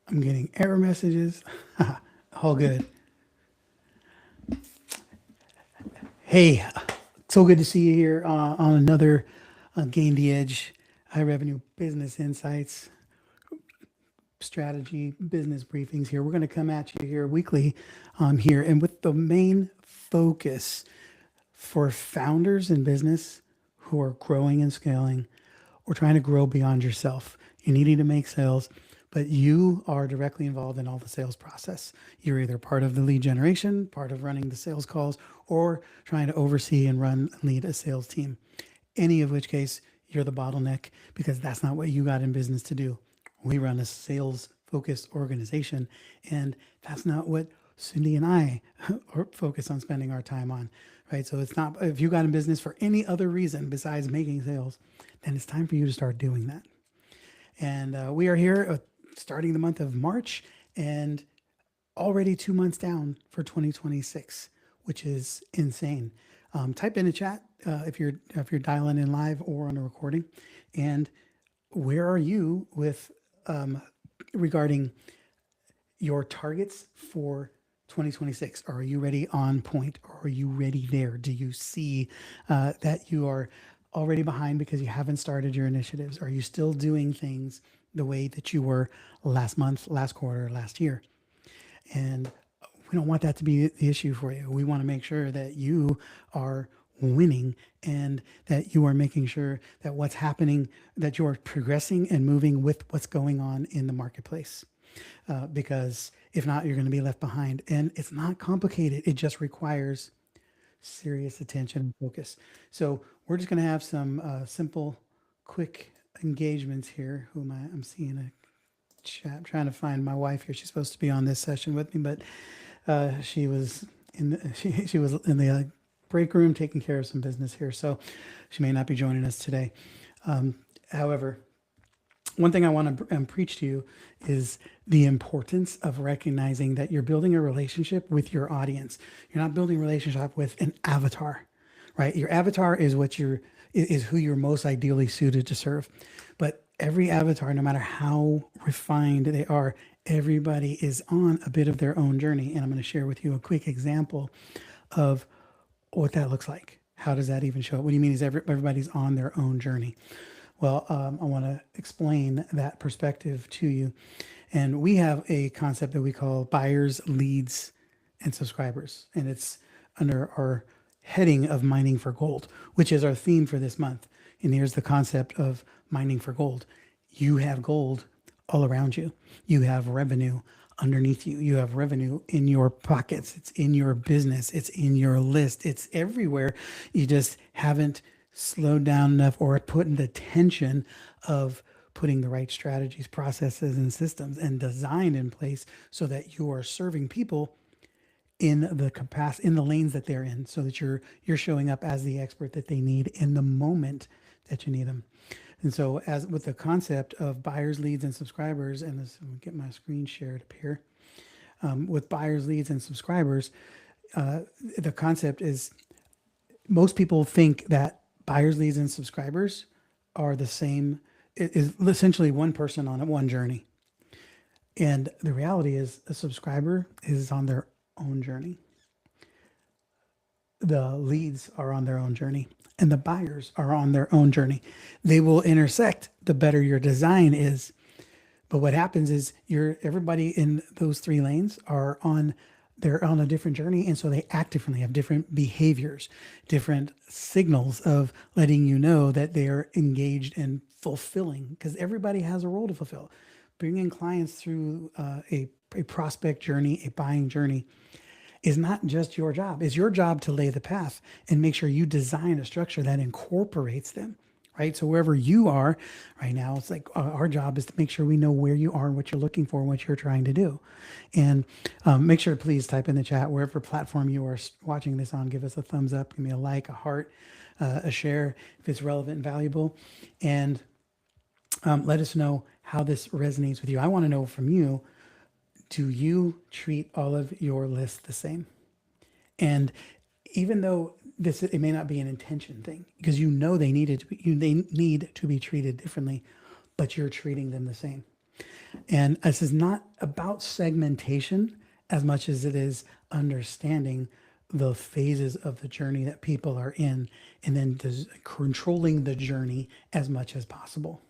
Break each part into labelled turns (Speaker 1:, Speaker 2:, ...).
Speaker 1: I'm getting error messages. All good. Hey, so good to see you here on another Gain the Edge High Revenue Business Insights Strategy Business Briefings here. We're going to come at you here weekly here and with the main focus for founders in business who are growing and scaling or trying to grow beyond yourself. You're needing to make sales, but you are directly involved in all the sales process. You're either part of the lead generation, part of running the sales calls, or trying to oversee and run and lead a sales team. Any of which case, you're the bottleneck because that's not what you got in business to do. We run a sales focused organization, and that's not what Cindy and I are focused on spending our time on, right? So it's not, if you got in business for any other reason besides making sales, then it's time for you to start doing that. And we are here starting the month of March and already 2 months down for 2026, which is insane. Type in the chat if you're dialing in live or on a recording, and where are you with regarding your targets for 2026? Are you ready on point? Or are you ready there? Do you see that you are already behind because you haven't started your initiatives? Are you still doing things the way that you were last month, last quarter, last year? And we don't want that to be the issue for you. We want to make sure that you are winning and that you are making sure that what's happening, that you're progressing and moving with what's going on in the marketplace. Because if not, you're going to be left behind. And it's not complicated, it just requires serious attention and focus. So we're just going to have some simple, quick engagements here. Who am I? I'm seeing a chat. I'm trying to find my wife here. She's supposed to be on this session with me, but she was in she was in the break room taking care of some business here, so she may not be joining us today. However, one thing I want to preach to you is the importance of recognizing that you're building a relationship with your audience. You're not building a relationship with an avatar, right? Your avatar is is who you're most ideally suited to serve. But every avatar, no matter how refined they are, everybody is on a bit of their own journey. And I'm going to share with you a quick example of what that looks like. How does that even show up? What do you mean is everybody's on their own journey? Well, I want to explain that perspective to you. And we have a concept that we call buyers, leads, and subscribers. And it's under our heading of mining for gold, which is our theme for this month. And here's the concept of mining for gold. You have gold all around you. You have revenue underneath you. You have revenue in your pockets. It's in your business. It's in your list. It's everywhere. You just haven't slowed down enough or put in the tension of putting the right strategies, processes, and systems and design in place so that you are serving people in the capacity, in the lanes that they're in, so that you're showing up as the expert that they need in the moment that you need them. And so, as with the concept of buyers, leads, and subscribers, and this, I'll get my screen shared up here. With buyers, leads, and subscribers, the concept is most people think that buyers, leads, and subscribers are the same. It is essentially one person on one journey. And the reality is, a subscriber is on their own journey. The leads are on their own journey, and the buyers are on their own journey. They will intersect the better your design is. But what happens is everybody in those three lanes they're on a different journey, and so they act differently, have different behaviors, different signals of letting you know that they are engaged and fulfilling, because everybody has a role to fulfill. Bringing clients through a prospect journey, a buying journey, is not just your job. It's your job to lay the path and make sure you design a structure that incorporates them, right? So wherever you are right now, it's like our job is to make sure we know where you are and what you're looking for and what you're trying to do. And make sure to please type in the chat, wherever platform you are watching this on, give us a thumbs up, give me a like, a heart, a share if it's relevant and valuable. And let us know how this resonates with you. I want to know from you, do you treat all of your lists the same? And even though it may not be an intention thing, because you know they need to be treated differently, but you're treating them the same. And this is not about segmentation as much as it is understanding the phases of the journey that people are in, and then controlling the journey as much as possible.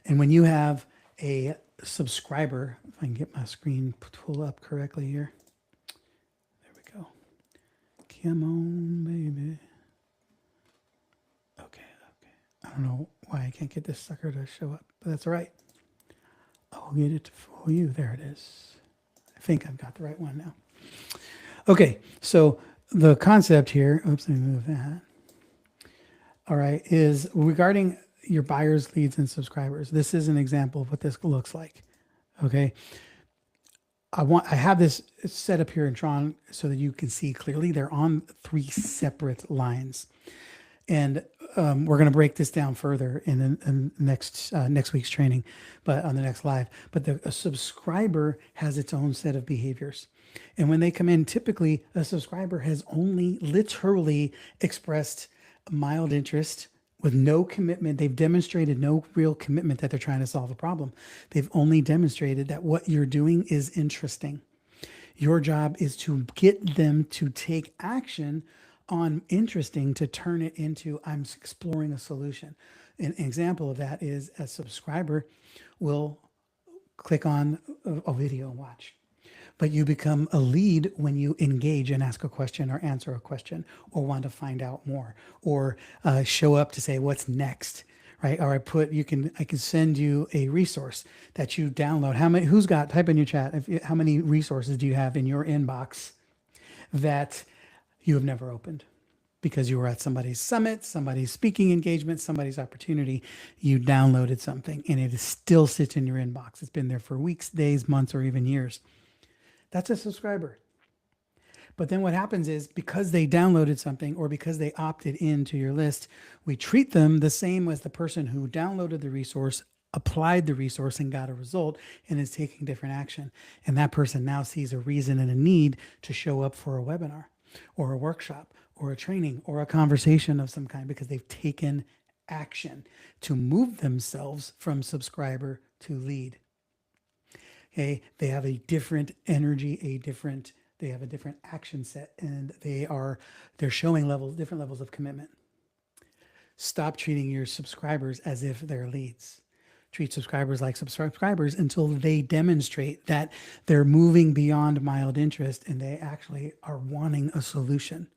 Speaker 1: And when you have a subscriber, if I can get my screen pulled up correctly here. There we go. Come on, baby. Okay. I don't know why I can't get this sucker to show up, but that's all right. I'll get it for you. There it is. I think I've got the right one now. Okay, so the concept here, oops, let me move that. All right, is regarding your buyers, leads, and subscribers. This is an example of what this looks like. Okay. I have this set up here in Tron so that you can see clearly. They're on 3 separate lines. And we're going to break this down further in next week's training, but on the next live. But a subscriber has its own set of behaviors. And when they come in, typically a subscriber has only literally expressed mild interest with no commitment. They've demonstrated no real commitment that they're trying to solve a problem. They've only demonstrated that what you're doing is interesting. Your job is to get them to take action on interesting to turn it into I'm exploring a solution. An example of that is a subscriber will click on a video and watch. But you become a lead when you engage and ask a question or answer a question or want to find out more or show up to say what's next, right? Or I can send you a resource that you download. Type in your chat, how many resources do you have in your inbox that you have never opened because you were at somebody's summit, somebody's speaking engagement, somebody's opportunity, you downloaded something and it still sits in your inbox. It's been there for weeks, days, months, or even years. That's a subscriber. But then what happens is because they downloaded something or because they opted into your list, we treat them the same as the person who downloaded the resource, applied the resource and got a result and is taking different action. And that person now sees a reason and a need to show up for a webinar or a workshop or a training or a conversation of some kind because they've taken action to move themselves from subscriber to lead. Okay, they have a different energy, they have a different action set, and they're showing different levels of commitment. Stop treating your subscribers as if they're leads. Treat subscribers like subscribers until they demonstrate that they're moving beyond mild interest and they actually are wanting a solution.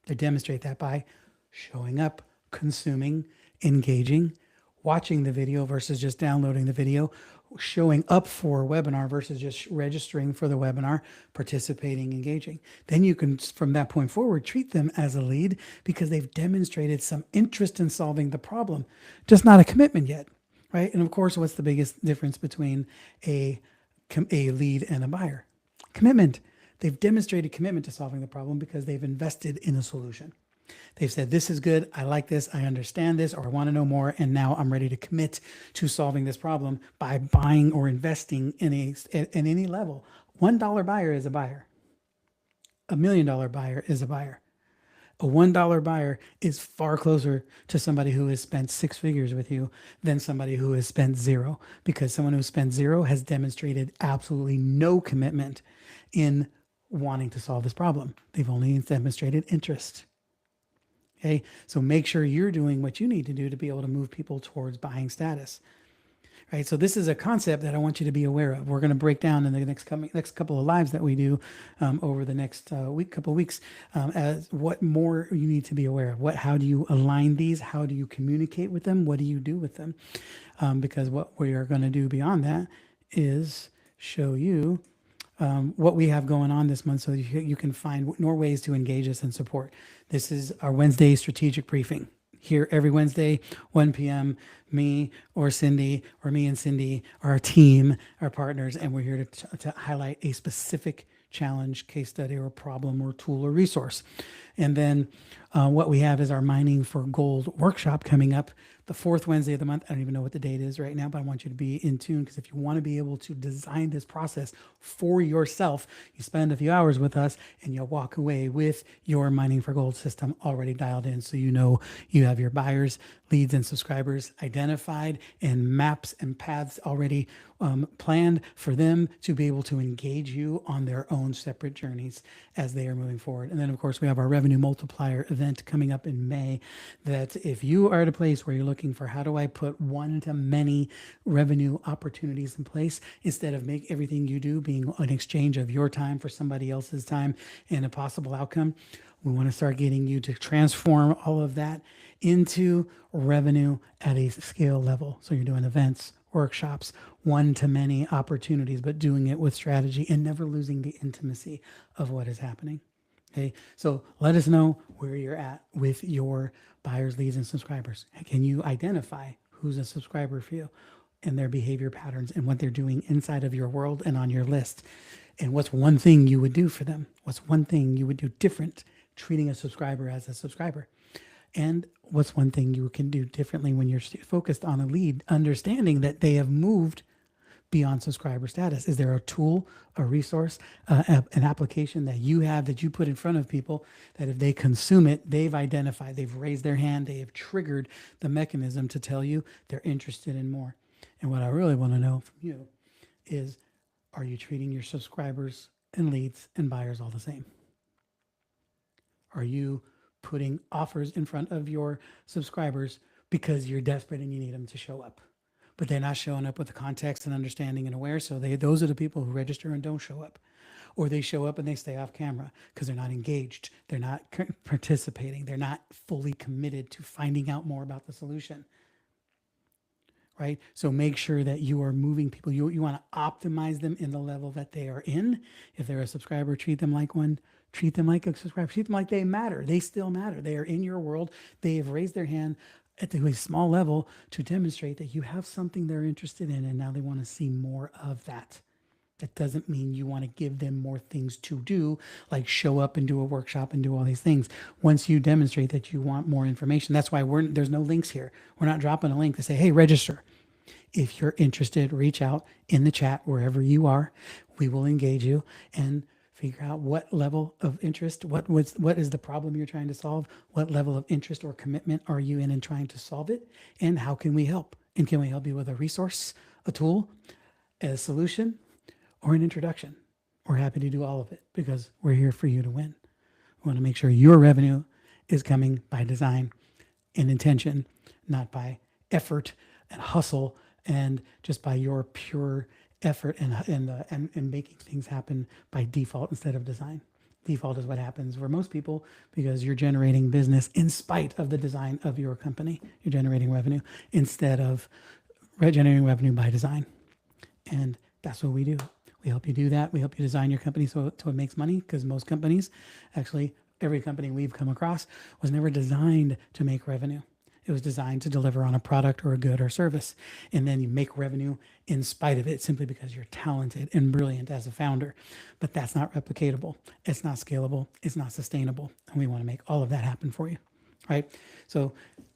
Speaker 1: They demonstrate that by showing up, consuming, engaging, watching the video versus just downloading the video, showing up for a webinar versus just registering for the webinar, participating, engaging. Then you can, from that point forward, treat them as a lead because they've demonstrated some interest in solving the problem, just not a commitment yet, right? And of course, what's the biggest difference between a lead and a buyer? Commitment. They've demonstrated commitment to solving the problem because they've invested in a solution. They've said, this is good, I like this, I understand this, or I want to know more, and now I'm ready to commit to solving this problem by buying or investing in any level. $1 buyer is a buyer. $1 million buyer is a buyer. A $1 buyer is far closer to somebody who has spent 6 figures with you than somebody who has spent 0, because someone who spent 0 has demonstrated absolutely no commitment in wanting to solve this problem. They've only demonstrated interest. Okay, so make sure you're doing what you need to do to be able to move people towards buying status. Right, so this is a concept that I want you to be aware of. We're going to break down in the next couple of lives that we do over the next couple of weeks as what more you need to be aware of. How do you align these? How do you communicate with them? What do you do with them? Because what we are going to do beyond that is show you what we have going on this month so that you can find more ways to engage us and support. This is our Wednesday strategic briefing. Here every Wednesday, 1 p.m., me or Cindy or me and Cindy, our team, our partners, and we're here to highlight a specific challenge, case study, or problem, or tool, or resource. And then what we have is our Mining for Gold workshop coming up the 4th Wednesday of the month. I don't even know what the date is right now, but I want you to be in tune, because if you want to be able to design this process for yourself, you spend a few hours with us and you'll walk away with your Mining for Gold system already dialed in. So you know you have your buyers, leads, and subscribers identified and maps and paths already planned for them to be able to engage you on their own separate journeys as they are moving forward. And then, of course, we have our revenue multiplier event coming up in May. That if you are at a place where you're looking for how do I put one-to-many revenue opportunities in place instead of make everything you do being an exchange of your time for somebody else's time and a possible outcome, we want to start getting you to transform all of that into revenue at a scale level. So you're doing events, workshops, one-to-many opportunities, but doing it with strategy and never losing the intimacy of what is happening. Okay, so let us know where you're at with your buyers, leads, and subscribers. Can you identify who's a subscriber for you and their behavior patterns and what they're doing inside of your world and on your list? And what's one thing you would do for them? What's one thing you would do different treating a subscriber as a subscriber? And what's one thing you can do differently when you're focused on a lead, understanding that they have moved beyond subscriber status? Is there a tool, a resource, an application that you have that you put in front of people that if they consume it, they've identified, they've raised their hand, they have triggered the mechanism to tell you they're interested in more? And what I really want to know from you is, are you treating your subscribers and leads and buyers all the same? Are you putting offers in front of your subscribers because you're desperate and you need them to show up, but they're not showing up with the context and understanding and aware? So those are the people who register and don't show up, or they show up and they stay off camera because they're not engaged. They're not participating. They're not fully committed to finding out more about the solution. Right? So make sure that you are moving people. You want to optimize them in the level that they are in. If they're a subscriber, treat them like one. Treat them like a subscriber. Treat them like they matter. They still matter. They are in your world. They have raised their hand at a small level to demonstrate that you have something they're interested in, and now they want to see more of that. That doesn't mean you want to give them more things to do, like show up and do a workshop and do all these things. Once you demonstrate that you want more information, that's why there's no links here. We're not dropping a link to say, hey, register. If you're interested, reach out in the chat wherever you are. We will engage you and figure out what level of interest, what is the problem you're trying to solve, what level of interest or commitment are you in trying to solve it, and how can we help? And can we help you with a resource, a tool, a solution, or an introduction? We're happy to do all of it because we're here for you to win. We want to make sure your revenue is coming by design and intention, not by effort and hustle and just by your pure effort and making things happen by default instead of design. Default is what happens for most people because you're generating business in spite of the design of your company. You're generating revenue instead of generating revenue by design. And that's what we do. We help you do that. We help you design your company so it makes money, because most companies, actually every company we've come across, was never designed to make revenue. It was designed to deliver on a product or a good or service. And then you make revenue in spite of it simply because you're talented and brilliant as a founder. But that's not replicatable. It's not scalable. It's not sustainable. And we want to make all of that happen for you. Right? So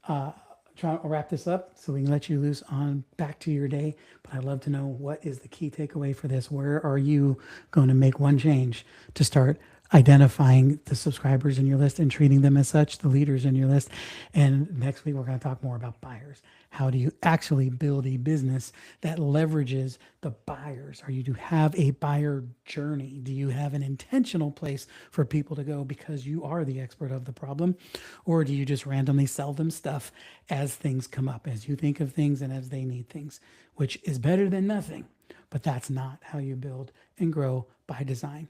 Speaker 1: trying to wrap this up so we can let you loose on back to your day. But I'd love to know, what is the key takeaway for this? Where are you going to make one change to start identifying the subscribers in your list and treating them as such, the leaders in your list? And next week, we're going to talk more about buyers. How do you actually build a business that leverages the buyers? Or you do have a buyer journey? Do you have an intentional place for people to go because you are the expert of the problem? Or do you just randomly sell them stuff as things come up, as you think of things and as they need things, which is better than nothing. But that's not how you build and grow by design.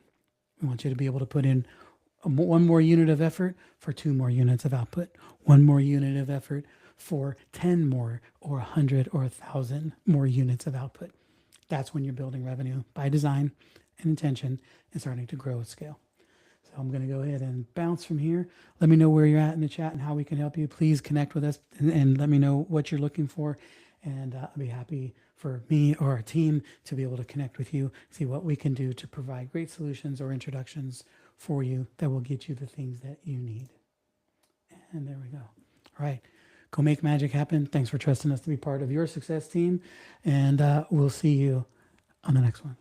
Speaker 1: We want you to be able to put in one more unit of effort for 2 more units of output, 1 more unit of effort for 10 more or 100 or 1,000 more units of output. That's when you're building revenue by design and intention and starting to grow at scale. So I'm going to go ahead and bounce from here. Let me know where you're at in the chat and how we can help you. Please connect with us and let me know what you're looking for. And I'll be happy for me or our team to be able to connect with you, see what we can do to provide great solutions or introductions for you that will get you the things that you need. And there we go. All right. Go make magic happen. Thanks for trusting us to be part of your success team. And we'll see you on the next one.